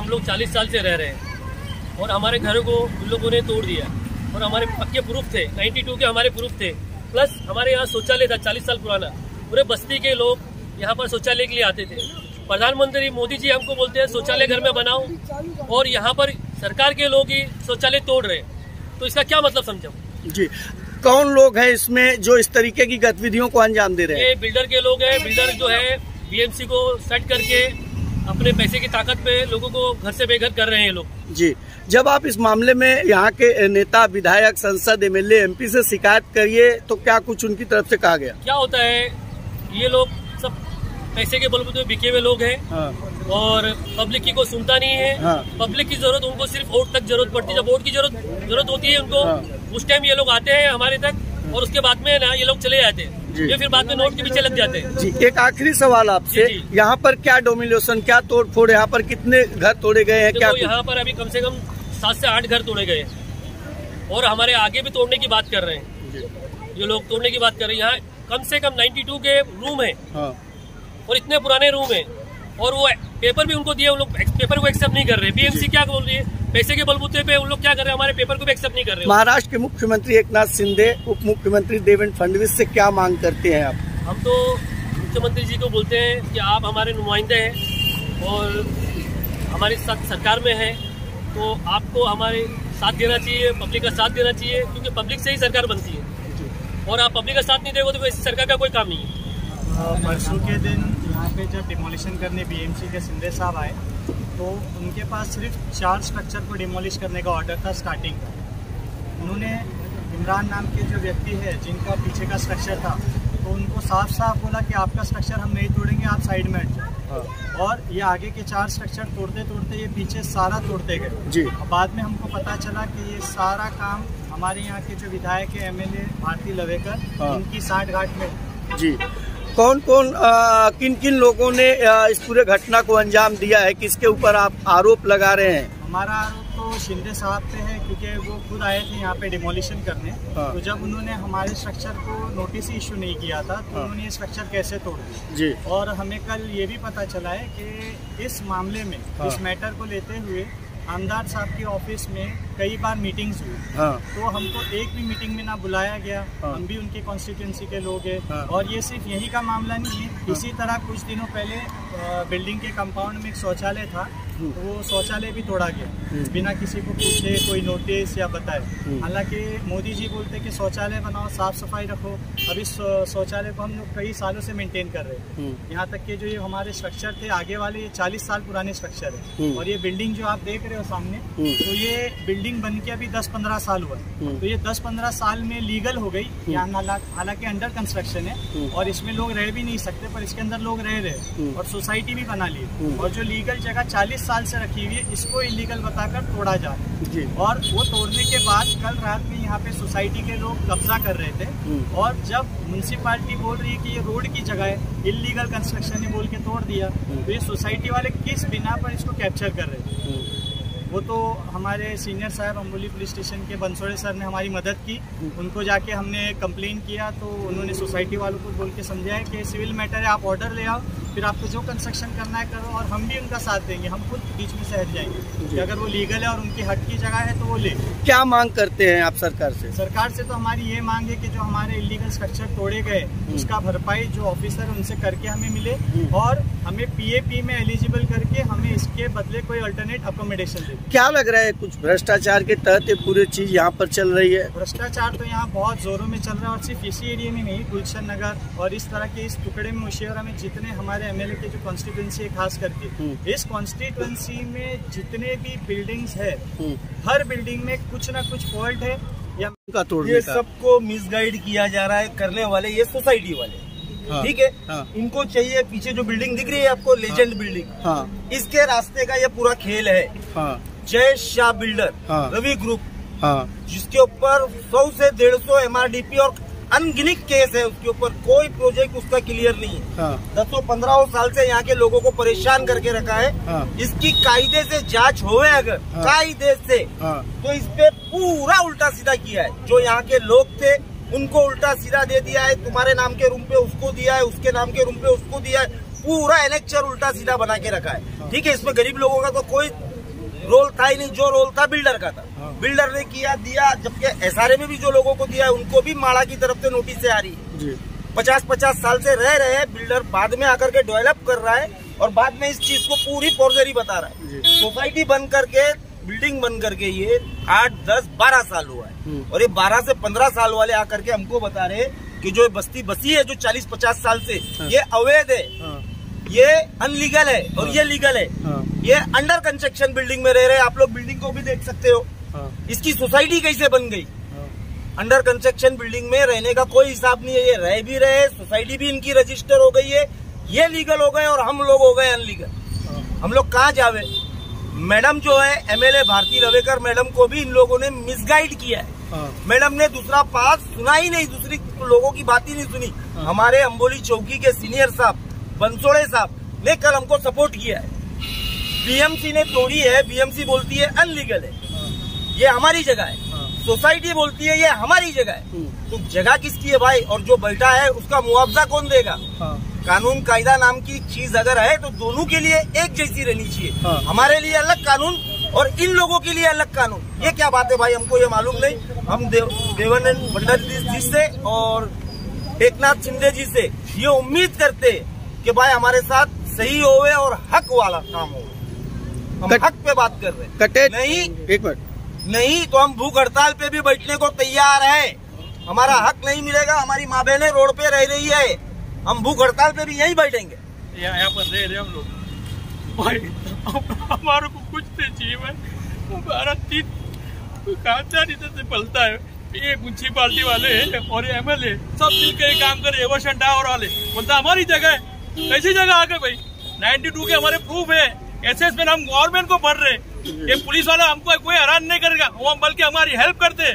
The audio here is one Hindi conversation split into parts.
हम लोग 40 साल से रह रहे हैं और हमारे घरों को उन लोगों ने तोड़ दिया और हमारे पक्के प्रूफ थे, 92 के हमारे प्रूफ थे। प्लस हमारे यहाँ शौचालय था 40 साल पुराना, पूरे बस्ती के लोग यहाँ पर शौचालय के लिए आते थे। प्रधानमंत्री मोदी जी हमको बोलते हैं शौचालय घर में बनाओ और यहाँ पर सरकार के लोग ही शौचालय तोड़ रहे हैं, तो इसका क्या मतलब समझो जी। कौन लोग हैं इसमें जो इस तरीके की गतिविधियों को अंजाम दे रहे हैं? ये बिल्डर के लोग हैं। बिल्डर जो है बीएमसी को सेट करके अपने पैसे की ताकत पे लोगों को घर से बेघर कर रहे हैं लोग जी। जब आप इस मामले में यहाँ के नेता, विधायक, संसद, एमएलए, एमपी से शिकायत करिए तो क्या कुछ उनकी तरफ से कहा गया? क्या होता है, ये लोग सब पैसे के बलबूते बिके हुए लोग हैं। हाँ। और पब्लिक की को सुनता नहीं है। हाँ। पब्लिक की जरूरत उनको सिर्फ वोट तक जरूरत पड़ती है। जब वोट की जरूरत होती है उनको, हाँ, उस टाइम ये लोग आते हैं हमारे तक और उसके बाद में ना ये लोग चले जाते हैं। ये फिर बाद में नोट के पीछे लग जाते हैं जी। एक आखिरी सवाल आपसे, यहाँ पर क्या डोमिनेशन, क्या तोड़फोड़, यहाँ पर कितने घर तोड़े गए हैं? क्या यहाँ पर अभी कम से कम 7 से 8 घर तोड़े गए हैं और हमारे आगे भी तोड़ने की बात कर रहे हैं। ये लोग तोड़ने की बात कर रहे हैं। यहाँ कम से कम 92 के रूम है। हाँ। और इतने पुराने रूम है और वो पेपर भी उनको दिए, उन लोग पेपर को एक्सेप्ट नहीं कर रहे। बीएमसी क्या बोल रही है, पैसे के बलबूते पे उन लोग क्या कर रहे हैं, हमारे पेपर को भी एक्सेप्ट नहीं कर रहे। महाराष्ट्र के मुख्यमंत्री एकनाथ शिंदे, उप मुख्यमंत्री देवेंद्र फडणवीस से क्या मांग करते हैं आप? हम तो मुख्यमंत्री जी को बोलते हैं कि आप हमारे नुमाइंदे हैं और हमारी सरकार में हैं, तो आपको हमारे साथ देना चाहिए, पब्लिक का साथ देना चाहिए, क्योंकि पब्लिक से ही सरकार बनती है और आप पब्लिक का साथ नहीं देंगे तो ऐसी सरकार का कोई काम नहीं है। परसों के दिन यहाँ पे जब डिमोलिशन करने बीएमसी के शिंदे साहब आए तो उनके पास सिर्फ 4 स्ट्रक्चर को डिमोलिश करने का ऑर्डर था स्टार्टिंग का। उन्होंने इमरान नाम के जो व्यक्ति है जिनका पीछे का स्ट्रक्चर था, तो उनको साफ साफ बोला कि आपका स्ट्रक्चर हम नहीं तोड़ेंगे, आप साइड में हट जाओ। और ये आगे के 4 स्ट्रक्चर तोड़ते तोड़ते ये पीछे सारा तोड़ते गए। बाद में हमको पता चला कि ये सारा काम हमारे यहाँ के जो विधायक है एमएलए भारती लवेकर, इनकी सांठगांठ में जी। कौन कौन किन किन लोगों ने इस पूरे घटना को अंजाम दिया है, किसके ऊपर आप आरोप लगा रहे हैं? हमारा आरोप तो शिंदे साहब पे है, क्योंकि वो खुद आए थे यहाँ पे डिमोलिशन करने। तो जब उन्होंने हमारे स्ट्रक्चर को नोटिस इशू नहीं किया था तो उन्होंने ये स्ट्रक्चर कैसे तोड़ दिया। और हमें कल ये भी पता चला है कि इस मामले में, इस मैटर को लेते हुए आमदार साहब के ऑफिस में कई बार मीटिंग्स हुई। तो हमको एक भी मीटिंग में ना बुलाया गया। हम भी उनके कॉन्स्टिट्यूंसी के लोग हैं। और ये सिर्फ यही का मामला नहीं है, इसी तरह कुछ दिनों पहले बिल्डिंग के कंपाउंड में एक शौचालय था, वो शौचालय भी तोड़ा गया बिना किसी को पूछे, कोई नोटिस या बताए। हालांकि मोदी जी बोलते कि शौचालय बनाओ, साफ सफाई रखो। अब इस शौचालय को हम लोग कई सालों से मेंटेन कर रहे हैं। यहाँ तक कि जो ये हमारे स्ट्रक्चर थे आगे वाले, ये 40 साल पुराने स्ट्रक्चर है। और ये बिल्डिंग जो आप देख रहे हो सामने, तो ये बिल्डिंग बन के अभी 10-15 साल हुआ। तो ये 10-15 साल में लीगल हो गई। यहाँ हालांकि अंडर कंस्ट्रक्शन है और इसमें लोग रह भी नहीं सकते, पर इसके अंदर लोग रह रहे और सोसाइटी भी बना ली। और जो लीगल जगह 40 साल से रखी हुई है, इसको इलीगल बताकर तोड़ा जा रहा है। और वो तोड़ने के बाद कल रात में यहाँ पे सोसाइटी के लोग कब्जा कर रहे थे। और जब म्युनिसिपालिटी बोल रही है कि ये रोड की जगह है, इलीगल कंस्ट्रक्शन है बोल के तोड़ दिया, तो ये सोसाइटी वाले किस बिना पर इसको कैप्चर कर रहे थे? वो तो हमारे सीनियर साहब अम्बोली पुलिस स्टेशन के बंसोड़े सर ने हमारी मदद की। उनको जाके हमने कंप्लेन किया तो उन्होंने सोसाइटी वालों को बोल के समझाया कि सिविल मैटर है, आप ऑर्डर ले आओ, फिर आपको जो कंस्ट्रक्शन करना है करो, और हम भी उनका साथ देंगे। हम खुद बीच में से हट जाएंगे कि अगर वो लीगल है और उनकी हट की जगह है तो वो ले। क्या मांग करते हैं आप सरकार से? सरकार से तो हमारी ये मांग है कि जो हमारे इलीगल स्ट्रक्चर तोड़े गए उसका भरपाई जो ऑफिसर उनसे करके हमें मिले और हमें पीएपी में एलिजिबल करके हमें इसके बदले कोई अल्टरनेट अकोमोडेशन दे। क्या लग रहा है, कुछ भ्रष्टाचार के तहत ये पूरी चीज यहाँ पर चल रही है? भ्रष्टाचार तो यहाँ बहुत जोरों में चल रहा है और सिर्फ इसी एरिया में नहीं, गुलशन नगर और इस तरह के इस टुकड़े में मुशियरा में जितने हमारे एमएलए के जो कॉन्स्टिट्यूएंसी है, खास करके इस कॉन्स्टिट्यूएंसी में जितने भी बिल्डिंग्स है, हर बिल्डिंग में कुछ ना कुछ फॉल्ट है या ये सबको मिसगाइड किया जा रहा है। करने वाले ये सोसाइटी वाले, ठीक है। इनको चाहिए, पीछे जो बिल्डिंग दिख रही है आपको, लेजेंड बिल्डिंग, इसके रास्ते का ये पूरा खेल है। जय शाह बिल्डर, रवि ग्रुप, जिसके ऊपर 100 से 150 MRDP और अनगिनत केस है, उसके ऊपर कोई प्रोजेक्ट उसका क्लियर नहीं है। 10-15 साल से यहाँ के लोगों को परेशान करके रखा है। इसकी कायदे से जांच होवे अगर कायदे से, तो इस पे पूरा उल्टा सीधा किया है। जो यहाँ के लोग थे उनको उल्टा सीधा दे दिया है, तुम्हारे नाम के रूम पे उसको दिया है, उसके नाम के रूम पे उसको दिया है, पूरा एनेक्चर उल्टा सीधा बना के रखा है। ठीक है, इसमें गरीब लोगों का तो कोई रोल था ही नहीं, जो रोल था बिल्डर का था। बिल्डर ने किया दिया, जबकि एसआरए में भी जो लोगों को दिया उनको भी माड़ा की तरफ से नोटिस आ रही है। 50-50 साल से रह रहे हैं, बिल्डर बाद में आकर के डेवलप कर रहा है और बाद में इस चीज को पूरी फोर्जरी बता रहा है। सोसाइटी बन करके, बिल्डिंग बन करके ये 8, 10, 12 साल हुआ है और ये 12 से 15 साल वाले आकर के हमको बता रहे कि जो बस्ती बसी है जो 40-50 साल से, ये अवैध है, ये अनलीगल है और ये लीगल है। ये अंडर कंस्ट्रक्शन बिल्डिंग में रह रहे हैं। आप लोग बिल्डिंग को भी देख सकते हो, इसकी सोसाइटी कैसे बन गई। अंडर कंस्ट्रक्शन बिल्डिंग में रहने का कोई हिसाब नहीं है, ये रह भी रहे, सोसाइटी भी इनकी रजिस्टर हो गई है, ये लीगल हो गए और हम लोग हो गए अनलीगल। हम लोग कहाँ जावे। मैडम जो है एमएलए भारती रवेकर मैडम को भी इन लोगों ने मिसगाइड किया है। मैडम ने दूसरा पास सुना ही नहीं, दूसरी लोगों की बात ही नहीं सुनी। हमारे अंबोली चौकी के सीनियर साहब बंसोड़े साहब ने कल हमको सपोर्ट किया है। बीएमसी ने तोड़ी है, बीएमसी बोलती है अनलीगल है, ये हमारी जगह है। सोसाइटी बोलती है ये हमारी जगह है। तो जगह किसकी है भाई, और जो बैठा है उसका मुआवजा कौन देगा। कानून कायदा नाम की चीज अगर है तो दोनों के लिए एक जैसी रहनी चाहिए। हमारे लिए अलग कानून और इन लोगों के लिए अलग कानून, ये क्या बात है भाई, हमको ये मालूम नहीं। हम देवानंद फडणवीस जी से और एकनाथ शिंदे जी से ये उम्मीद करते कि भाई हमारे साथ सही होवे और हक वाला काम हो। हम हक पे बात कर रहे हैं। नहीं, एक मिनट, नहीं तो हम भूख हड़ताल पे भी बैठने को तैयार है। हमारा हक नहीं मिलेगा, हमारी माँ बहनें रोड पे रह रही है, हम भूख हड़ताल पे भी यहीं बैठेंगे। यहाँ पर रह रहे हम लोग भाई, हमारे को कुछ नहीं चाहिए भाई। हमारा खानदान इधर से पलता है, ये म्यूनसिपालिटी वाले हैं और एमएलए सब मिलकर काम करे। एवर्सन टावर वाले बोलता हमारी जगह है, कैसी जगह आ गए भाई। 92 के हमारे प्रूफ है, एसएस में हम गवर्नमेंट को पढ़ रहे। ये पुलिस वाला हमको कोई हैरान नहीं करेगा, वो बल्कि हमारी हेल्प करते।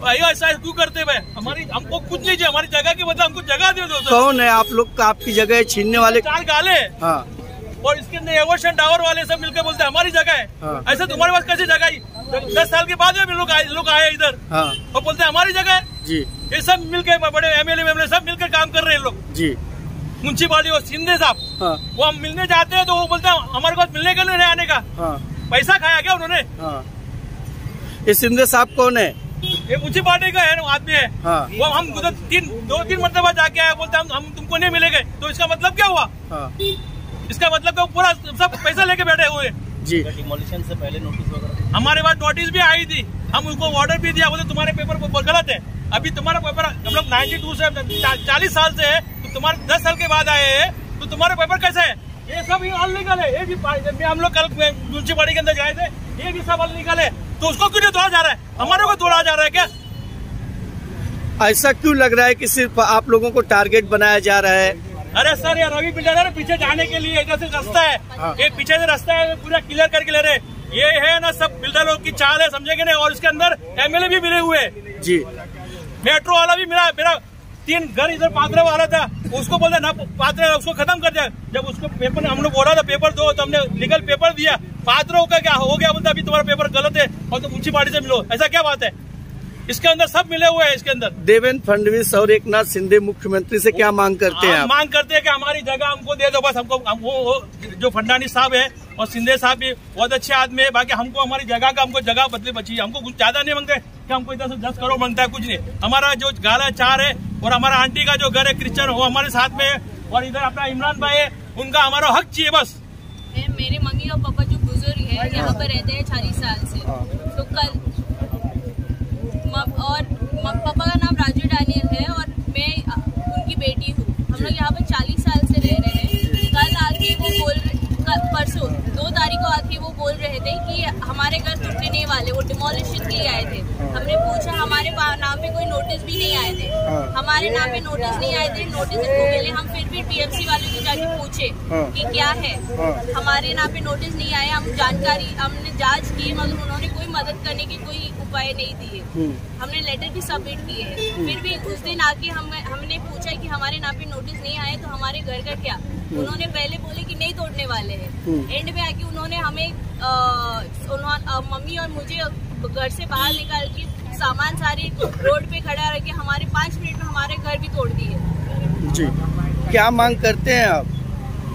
ऐसा क्यों करते भाई, हमारी हमको कुछ नहीं चाहिए, हमारी जगह की मतलब हमको जगह दे दो। कौन है आप लोग का आपकी जगह छीनने वाले? 4 गाले और इसके अंदर एवर्सन टावर वाले सब मिलकर बोलते हमारी जगह है। ऐसा तुम्हारे पास कैसी जगह है? 10 साल के बाद लोग आए इधर और बोलते हमारी जगह है जी। ये सब मिलकर बड़े एमएलए सब मिलकर काम कर रहे हैं लोग जी। म्यूनसिपालिटी और शिंदे साहब वो हम मिलने जाते हैं तो वो बोलते हैं हमारे पास मिलने का नहीं आने का। पैसा खाया क्या उन्होंने? ये शिंदे साहब कौन है? ये म्यूनसिपालिटी का है आदमी है। वो हम 2-3 मरतबा जाके आए, बोलते हम तुमको नहीं मिलेंगे। तो इसका मतलब क्या हुआ? इसका मतलब क्या पूरा सब पैसा लेके बैठे हुए जी। डिमोलिशन से पहले नोटिस वगैरह हमारे पास नोटिस भी आई थी, हम उनको ऑर्डर भी दिया, बोले तुम्हारे पेपर गलत है। अभी तुम्हारा पेपर हम लोग 92 से 40 साल से है, तो तुम्हारे 10 साल के बाद आए हैं तो तुम्हारे पेपर कैसे है? ये सब अनलीगल है। ये भी हम लोग कल म्यूनसिपालिटी के अंदर गए थे, ये भी सब अनलीगल है। तो उसको क्यों नहीं तोड़ा जा रहा है? हमारे को तोड़ा जा रहा है क्या? ऐसा क्यों लग रहा है कि सिर्फ आप लोगों को टारगेट बनाया जा रहा है? अरे सर, ये रवि बिल्डर है, पीछे जाने के लिए इधर से रास्ता है, ये पीछे से रास्ता है, पूरा क्लियर करके ले रहे। ये है ना सब बिल्डरों की चाल है, समझेंगे नहीं। और इसके अंदर एमएलए भी मिले हुए जी। मेट्रो वाला भी मेरा 3 घर इधर पात्रा वाला था, उसको बोलता ना पात्रा उसको खत्म कर दिया। जब उसको पेपर हम लोग बोला था पेपर दो, तो हमने लीगल पेपर दिया। पात्रों का क्या हो गया, बोलता अभी तुम्हारा पेपर गलत है और तुम म्यूनसिपालिटी से मिलो। ऐसा क्या बात है? इसके अंदर सब मिले हुए हैं। इसके अंदर देवेंद्र फडणवीस और एकनाथ शिंदे मुख्यमंत्री से क्या मांग करते हैं? मांग करते हैं कि हमारी जगह हमको दे दो बस। हमको वो जो फडणवीस साहब है और शिंदे साहब भी बहुत अच्छे आदमी है, बाकी हमको हमारी जगह का हमको जगह बदले बची। हमको कुछ ज्यादा नहीं मांगते कि हमको इधर से 10 करोड़ मांगता है, कुछ नहीं। हमारा जो गाला 4 है और हमारा आंटी का जो घर है क्रिश्चियन, वो हमारे साथ में है। और इधर अपना इमरान भाई है, उनका हमारा हक चाहिए बस। मेरे मम्मी और पापा जो बुजुर्ग है यहाँ पर रहते हैं 40 साल से। तो कल और पापा का नाम राजू डैनियल है और मैं उनकी बेटी हूँ। हम लोग यहाँ पर 40 साल से रह रहे हैं। कल आके वो परसों 2 तारीख को आके वो बोल रहे थे कि हमारे घर टूटने नहीं वाले, वो डिमोलिशन के लिए आए थे। हमने पूछा, हमारे नाम पे कोई नोटिस भी नहीं आए थे, हमारे नाम पे नोटिस नहीं आए थे। नोटिस इनको मिले, हम फिर भी बीएमसी वाले को जाके पूछे कि क्या है, हमारे नाम पे नोटिस नहीं आए। हम जानकारी हमने जांच की, मगर उन्होंने कोई मदद करने की कोई उपाय नहीं दिए। हमने लेटर भी सबमिट किए, फिर भी उस दिन आके हमने पूछा कि हमारे नाम पे नोटिस नहीं आए तो हमारे घर का क्या। उन्होंने पहले बोले कि नहीं तोड़ने वाले हैं, एंड में आके उन्होंने हमें मम्मी और मुझे घर से बाहर निकाल के सामान सारी रोड पे खड़ा रख के हमारे 5 मिनट में हमारे घर भी तोड़ दिए जी। क्या मांग करते हैं आप?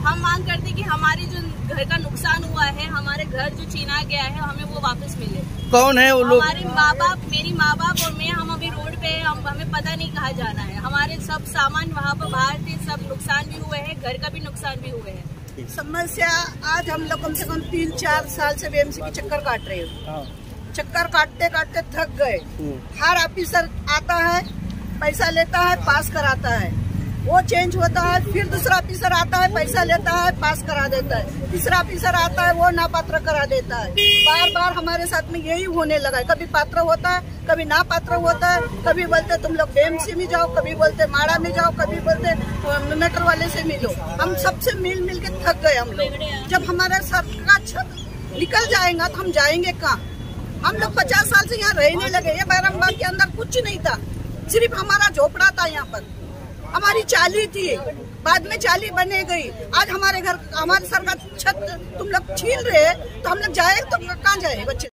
हम मांग करते हैं कि हमारी जो घर का नुकसान हुआ है, हमारे घर जो छीना गया है हमें वो वापस मिले। कौन है वो लोग? हमारे माँ बाप, मेरी माँ बाप और मैं, हम अभी रोड पे हैं, हमें पता नहीं कहाँ जाना है। हमारे सब सामान वहाँ पर बाहर थे, सब नुकसान भी हुए हैं, घर का भी नुकसान भी हुए हैं। समस्या आज हम लोग कम से कम 3-4 साल से बीएमसी की चक्कर काट रहे हैं। चक्कर काटते काटते थक गए। हर ऑफिसर आता है, पैसा लेता है, पास कराता है, वो चेंज होता है, फिर दूसरा ऑफिसर आता है, पैसा लेता है, पास करा देता है, तीसरा ऑफिसर आता है, वो नापात्र करा देता है। बार बार हमारे साथ में यही होने लगा है। कभी पात्र होता है, कभी नापात्र होता है, कभी बोलते तुम लोग बीएमसी में जाओ, कभी बोलते माड़ा में जाओ, कभी बोलते मेटर वाले से मिलो। हम सबसे मिल मिल के थक गए हम लोग। जब हमारा सर का छत निकल जाएगा तो हम जाएंगे कहाँ? हम लोग 50 साल से यहाँ रहने लगे। ये बैरमबाग के अंदर कुछ नहीं था, सिर्फ हमारा झोपड़ा था। यहाँ पर हमारी चाली थी, बाद में चाली बने गई। आज हमारे घर, हमारे सर का छत तुम लोग छीन रहे, तो हम लोग जाए तो कहाँ जाए बच्चे?